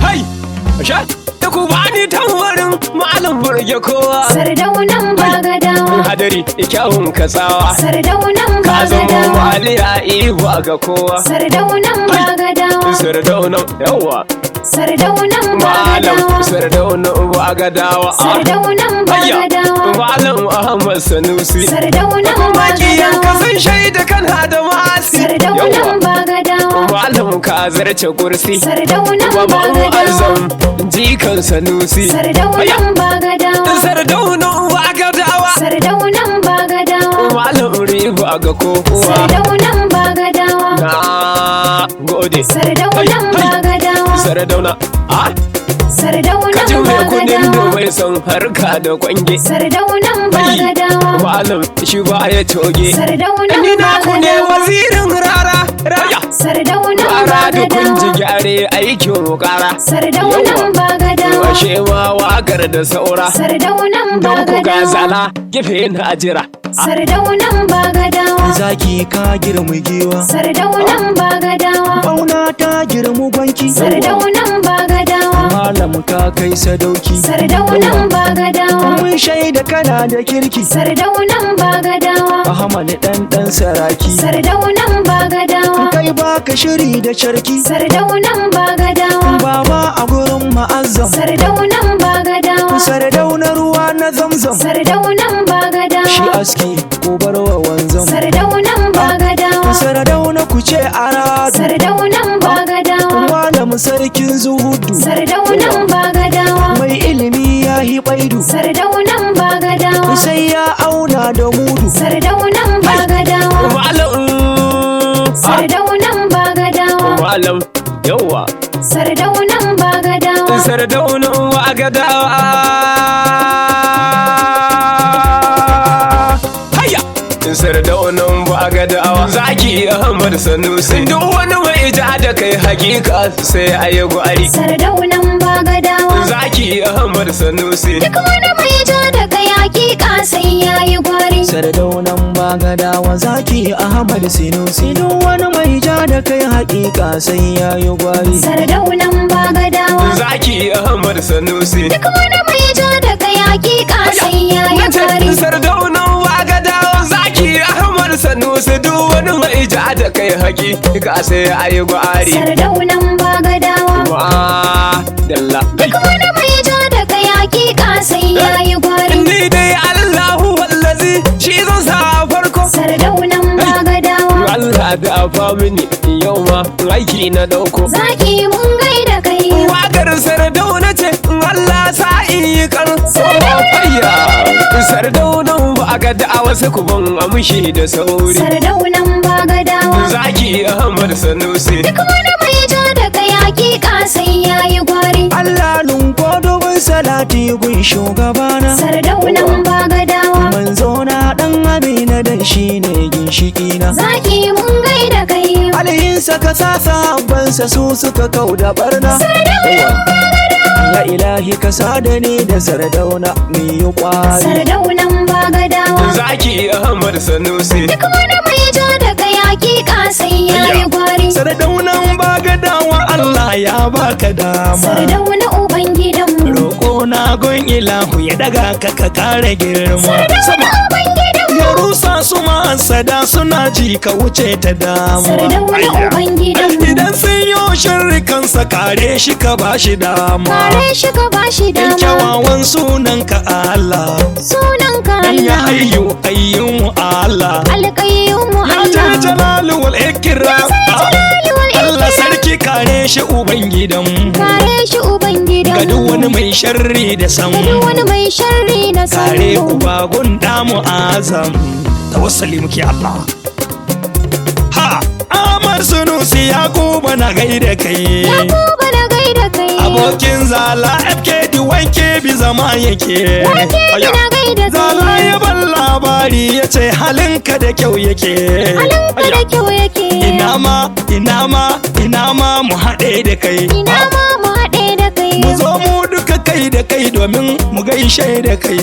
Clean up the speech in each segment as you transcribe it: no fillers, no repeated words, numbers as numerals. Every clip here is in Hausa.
Hai, asha, da ku bani tambarin malam burge kowa. Sardaunan Bagadawa. Hadari kyawun katsawa. Sardaunan Ka zama Bagadawa. waliya iwa ga kowa. Sardaunan Bagadawa. Sardaunan yawa. Sardaunan Malam Bagadawa. Sardaunan Bagadawa. Sardaunan Bagadawa. Malam Ahmad Sanusi. Sardaunan Makiyan ka Bagadawa. san shaida kana da masi. Sardaunan Bagadawa. Malam ka zarce kursi. Sardaunan Baban Bagadawa. Azam jikan Sanusi. Sardaunan Bagadawa. Sardaunan Bagadawa. Sardaunan Bagadawa. Malam riba ga kowa. Sardaunan Bagadawa. Na gode. Sardaunan Bagadawa. Sardauna. Ah, Sardaunan kaji mai kudin da Bagadawa. bai son harka da kwange. Sardaunan Bagadawa. Malam shi ba ya toge. Sardaunan Ni na ku ne Bagadawa. wazirin rara. Raya. Sardaunan Kara da kun ji Bagadawa. gyare aikin kara. Sardaunan Bagadawa. Washe ma wakar da saura. Sardaunan Don ku ga Bagadawa. zala gefe na jira. Sardaunan Bagadawa. Zaki ka girmu giwa, Sardaunan Bagadawa. bauna ta girmu gwanki, Sardaunan Bagadawa. malam ka kai sadauki. Sardaunan Bagadawa. Mun shaida kana da kirki, Sardaunan Bagadawa. Ahmad dan saraki. Sardaunan Bagadawa. Kai baka shiri da sharki, Sardaunan Bagadawa. baba a gurin ma'azzam. Sardaunan Bagadawa. Sardauna ruwa na zamzam, Sardaunan Bagadawa. shi aski ko barwa wanzam. Sardaunan Bagadawa. Sardauna ku ce aradu, Sardaunan Bagadawa. malam sarkin zuhudu. Sardaunan Bagadawa. Mai ilimi ya hi baidu, Sardaunan Bagadawa. sai ya auna da mudu. Sardaunan Bagadawa. Malam. Sardaunan Bagadawa. Malam. Yawa. Sardaunan Bagadawa. Sardaunan Bagadawa. Haya. Sardaunan Bagadawa. Zaki Ahmad Sanusi. Duk wani mai ja da kai hakika sai a yi gwari. Sardaunan Bagadawa. Zaki Ahmad Sanusi. Duk wani mai ja da kai hakika sai yayi gwari. Sardaunan Bagadawa zaki Ahmad Sinusi, duk wani mai ja da kai hakika sai ya yi gwari. Sardaunan Bagadawa. Zaki Ahmad Sanusi. Duk wani mai ja da kai hakika sai yayi gwari. Sardaunan Bagadawa. Zaki Ahmad Sanusi. Duk wani mai ja da kai hakika sai a yi gwari. Sardaunan Bagadawa. Wa dalla. Duk wani mai ja da kai hakika sai yayi gwari. Ni dai Allahu wallazi shi zan sa farko. Sardaunan Bagadawa. Allah da afa mini yau ma aiki na dauko. Zaki mun gaida kai. Wakar Sardauna ce Allah sa in yi kan. Ayya Sardaunan ba ga da wasu kuban amshi da sauri. Sardaunan Bagadawa. Zaki Ahmad Sanusi. Duk wani mai ja da kai hakika sai yayi gwari. Allah lunko dubin salati gun shugabana, Sardaunan Bagadawa. manzo na dan Amina dan shine ginshiki na. Zaki mun gaida kai. Alayhinsa ka sa sahabbansa su suka kauda barna. Ya ilahi ka sada ni da Sardauna mai yi kwari. Sardaunan Bagadawa. Zaki Ahmad Sanusi. Duk wani mai ja da kai hakika sai yayi gwari. Sardaunan Bagadawa Allah ya baka dama. Sardauna uban gidanmu. Roƙo na gon ilahu ya daga ka ka kare girma. Sardauna uban gidanmu. Ya rusa su ma'asada suna ji ka wuce ta dama. Sardauna uban gidanmu. Idan sun yi shirri kansa kare shi ka bashi dama. Kare shi ka bashi In dama. kyawawan sunan ka Allah, Sunan ka ya Allah. hayyu ayyumu Allah. Alƙayyumu Ya ce Allah. jalalu wal ikram. Jalali wal Allah ikram. sarki kare shi ubangidanmu. Kare shi uban Ga gidanmu. duk wani mai sharri da san. Ga duk wani mai sharri na Kare samu. uba gunda mu azam. Tawassali muke Allah. Ha! Ahmad Sanusi Yakuba na gaida kai. Yakuba na gaida kai. Abokin zala FKD wanke bi zama yake. Wanke bi na gaida kai. Zala ya ban labari ya ce halinka da kyau yake. Halinka da kyau yake. Ina ma mu haɗe da kai. Ina ma mu haɗe da kai. Mu zo mu duka kai da kai domin mu gaishe da kai.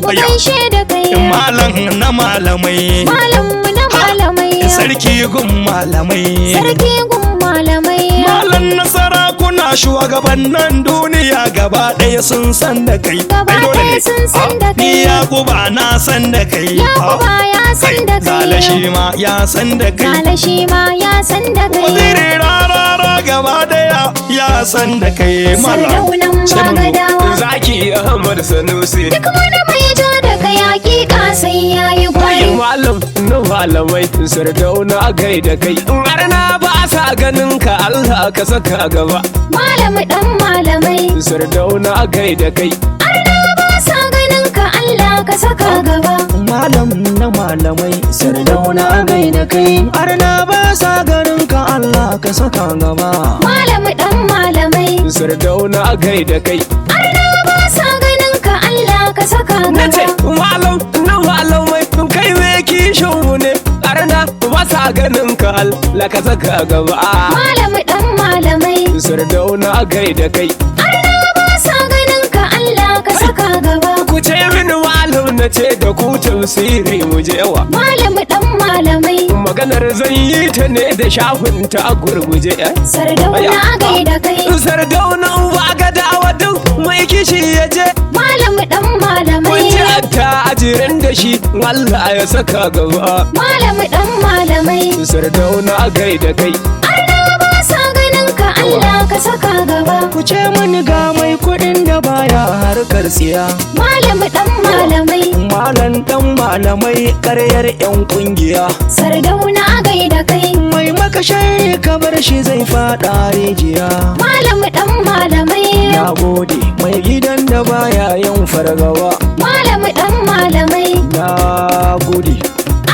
Mu gaishe da kai. Malam na malamai. Malam mu na malamai. Sarki gun malamai. Sarki gun malamai. Malam nasara kuna shugabannin duniya gaba ɗaya sun san da kai. Gaba ɗaya sun san da kai. Ni Yakuba na san da kai. Yakuba ya san da kai. Zala shi ma ya san da kai. Zala shi ma ya san da kai. Waziri rarara gaba ɗaya ya san da kai. Sardaunan Bagadawa. Zaki Ahmad Sanusi. Duk wani mai ja da kai hakika sai yayi gwai. Malam na malamai Sardauna gai da kai. Arna ba sa ganin ka Allah ka saka gaba. Malam dan malamai. Sardauna gai da kai. Arna ba sa ganin ka Allah ka saka gaba. Malam na malamai Sardauna gai da kai. Arna ba sa ganin ka Allah ka saka gaba. Malam dan malamai. Sardauna gai da kai. Arna ba sa ganin ka Allah ka saka Nace gaba. malam na malamai kai me kishin mu ne. Arna ba sa ganin ka Allah ka saka gaba. Malam dan malamai. Sardauna gai da kai. Arna ba sa ganin ka Allah ka saka gaba. Ku ce mini malam na ce da ku tafsiri mu je wa. Malam dan malamai. Maganar zan yi ta ne da shafin ta a gurguje. Sardauna gai da kai. Sardauna ba ga dawa duk mai kishi ya je. Malam dan malamai. Kun ji ta ajirin da shi Allah ya saka gaba. Malam dan malamai. Sardauna gai da kai. Arna ba sa ganin ka Allah ka saka gaba. Ku ce mani ga mai kuɗin da baya harkar tsiya. Malam dan malamai. Malam dan malamai ƙaryar 'yan ƙungiya. Sardauna gai da kai. Mai makashin ka bar shi zai faɗa rijiya. Malam dan malamai. Na gode mai gidan da baya yin fargaba. Malam dan malamai. Na gode.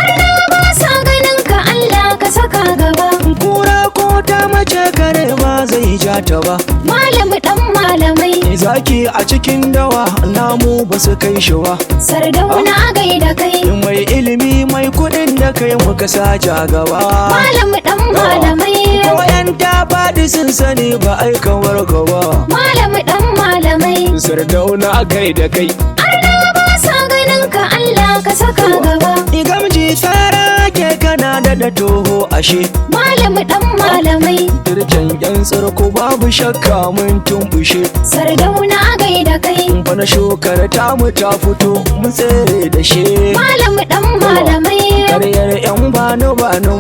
Arna ba sa ganin ka Allah ka saka gaba. Kura ko ta mace kare ba zai ja ta ba. Malam dan malamai. Zaki a cikin dawa namu ba su kai shi ba. Sardauna gai da kai. Mai ilimi mai kuɗin da kai muka saja gaba. Malam dan malamai. Koyan ta faɗi sun sani ba aikawar gaba. Malam dan malamai. Sardauna gai da kai. Arna ba sa ganin ka Allah ka saka gaba. Igamji tsara ke kana da toho ashe. Malam dan malamai. Dirjan yan tsarko babu shakka mun tumbushe. Sardauna gai da kai. Bana shokar tamu ta fito mun tsere da she. Malam dan malamai. Karyar yan banu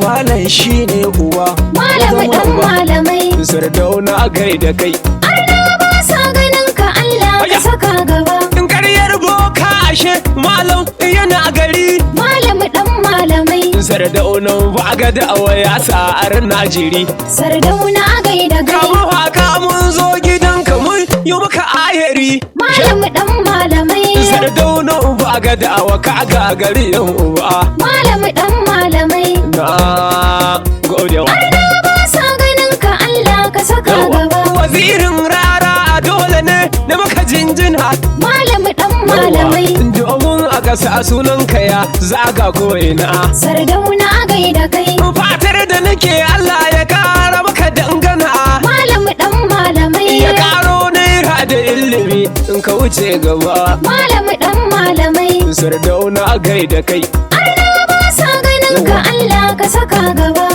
malam shine uba. Malam dan malamai. Sardauna gai da kai. Arna ba sa ganin ka Allah ka saka gaba. In karyar boka ashe malam yana gari. Malam dan malamai. Sardauna ba ga da'awa ya sa'ar Najiri. Sardauna gai da kai. Kamu haka mun zo gidanka mun yi maka ayari. Malam dan malamai. Sardauna ba ga da'awa ka gagari yan uba. Malam dan malamai. Na gode wa. Arna ba sa ganin ka Allah ka saka gaba. Wazirin rara dole ne da maka jinjina. Malam dan malamai. Domin a kasa sunanka ya zaga ko'ina. Sardauna gai da kai. Fatar da nake Allah ya kara maka dangana. Malam dan malamai. Ya karo naira da ilimi in ka wuce gaba. Malam dan malamai. Sardauna gai da kai. Arna ba sa ganin ka Allah ka saka gaba.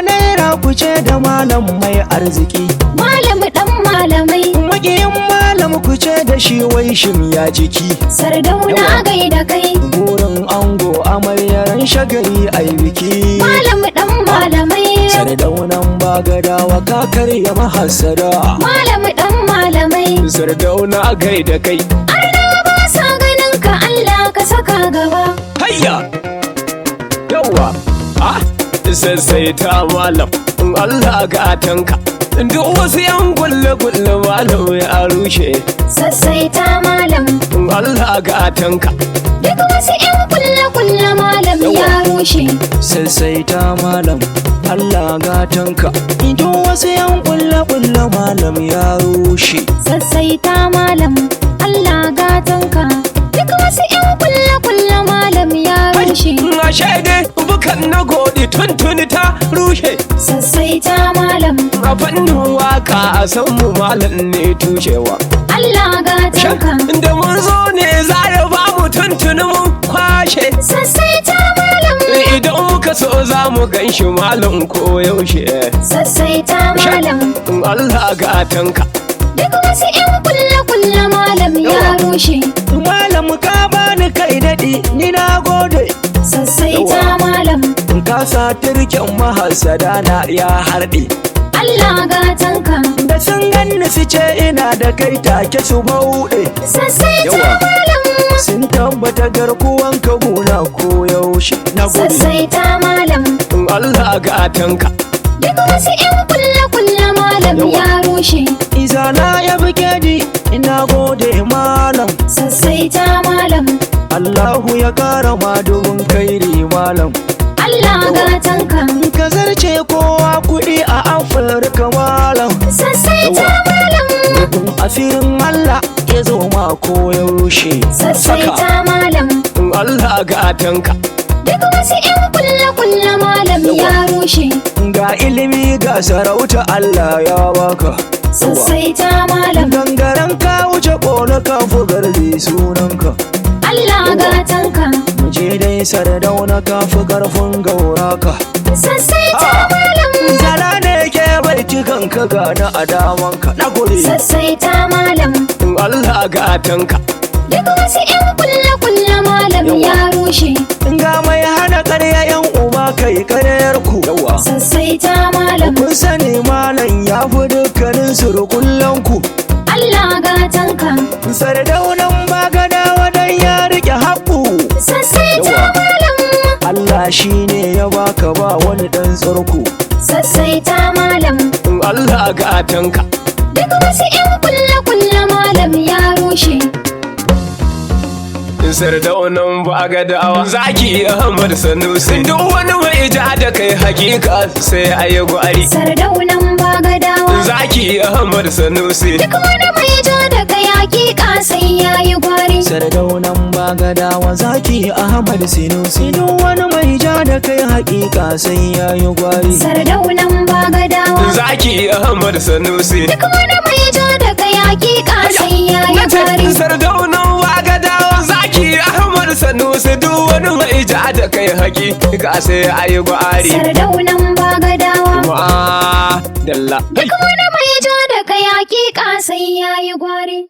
Naira kuce da malam mai arziki. Malam dan malamai. Magiyin malam kuce da shi wai shim ya jiki. Sardauna gai da kai. Burin ango amaryaran shagali ai biki. Malam dan malamai. Sardaunan Bagadawa ka karya mahassada. Malam dan malamai. Sardauna gai da kai. Arna ba sa ganin ka Allah ka saka gaba. Hayya! Yawwa! Ah! Sassaita malam in Allah gatanka. Duk wasu yan gulle-gulle malam ya rushe. Sassaita malam. In Allah gatanka. Duk wasu yan kulle-kulle malam ya rushe. Sassaita malam Allah gatanka. Ido wasu yan kulle malam ya rushe. Sassaita malam Allah gatanka. Duk wasu yan kulle malam ya rushe. A shaide bukan na godi tuntuni ta rushe. Sassaita malam. A fannin waka a san mu malam ne tushewa. Allah gatanka. Da mun zo ne za ya ba mu tuntuni mun kwashe. Sassaita malam. Idan muka muka so za mu gan shi malam ko yaushe. Sassaita malam, In Allah gatanka. duk wasu 'yan kulle-kulle malam ya rushe. Malam ka bani kai daɗi ni na gode. Sassaita malam, In ka sa turken mahasada na ya harɗe. Allah gatanka. Da sun ganni su ce ina da kai take su bauɗe. Sassaita Yawa. malam, Sun tabbata garkuwan ka guna ko yaushe. Na gode. sassaita malam, In Allah gatanka. duk wasu 'yan kulle-kulle malam ya rushe. Izana ya buge ni ina gode malam. Sassaita malam, Allahu ya kara ma dubin kairi malam. Allah gatanka. Ka zarce kowa kuɗi a Afirka malam. Sassaita malam, Asirin Allah ya zo ma ko yaushe. sassaita malam, In Allah gatanka. duk wasu 'yan kulle-kulle malam ya rushe. Ga ilimi ga sarauta Allah ya baka. Sassaita malam, Gangaren ka wuce ƙona ka fugar da sunanka. Allah gatanka. Muje dai sardauna ka fi ƙarfin gauraka. Sassaita malam, Zala ne ke bai cikan ka gana a damanka. Na gode. sassaita malam, In Allah gatanka. duk wasu 'yan kulle-kulle malam ya rushe. Ga mai hana ƙarya yan uba kai ƙaryar ku. Sassaita malam, Kun sani malam ya fi dukkanin surukullan ku. Allah gatanka. Sardaunan bagada wadan ya rike haƙu. Sassaita Yawa. malam, Allah shi ne ya baka ba wani ɗan tsarku. sassaita malam, In Allah gatanka. duk wasu 'yan kulle-kulle malam ya rushe. Sardaunan ba ga da'awa Zaki Ahmad Sanusi. Duk wani mai ja da kai hakika sai a yi gwari. Sardaunan bagadawa, Zaki Ahmad Sanusi. duk wani mai ja da kai hakika sai ya yi gwari. Sardaunan bagadawa zaki Ahmad Sinusi. Duk wani mai ja da kai haƙiƙa sai ya yi gwari. Sardaunan bagadawa, Zaki Ahmad Sanusi. duk wani mai ja da kai hakika sai ya yi gwari. Sardaunan ba ga da'awa Zaki Ahmad Sanusi. Duk wani mai ja da kai hakika sai a yi gwari. Sardaunan bagadawa, Ma dalla. duk wani mai ja da kai hakika sai ya yi gwari.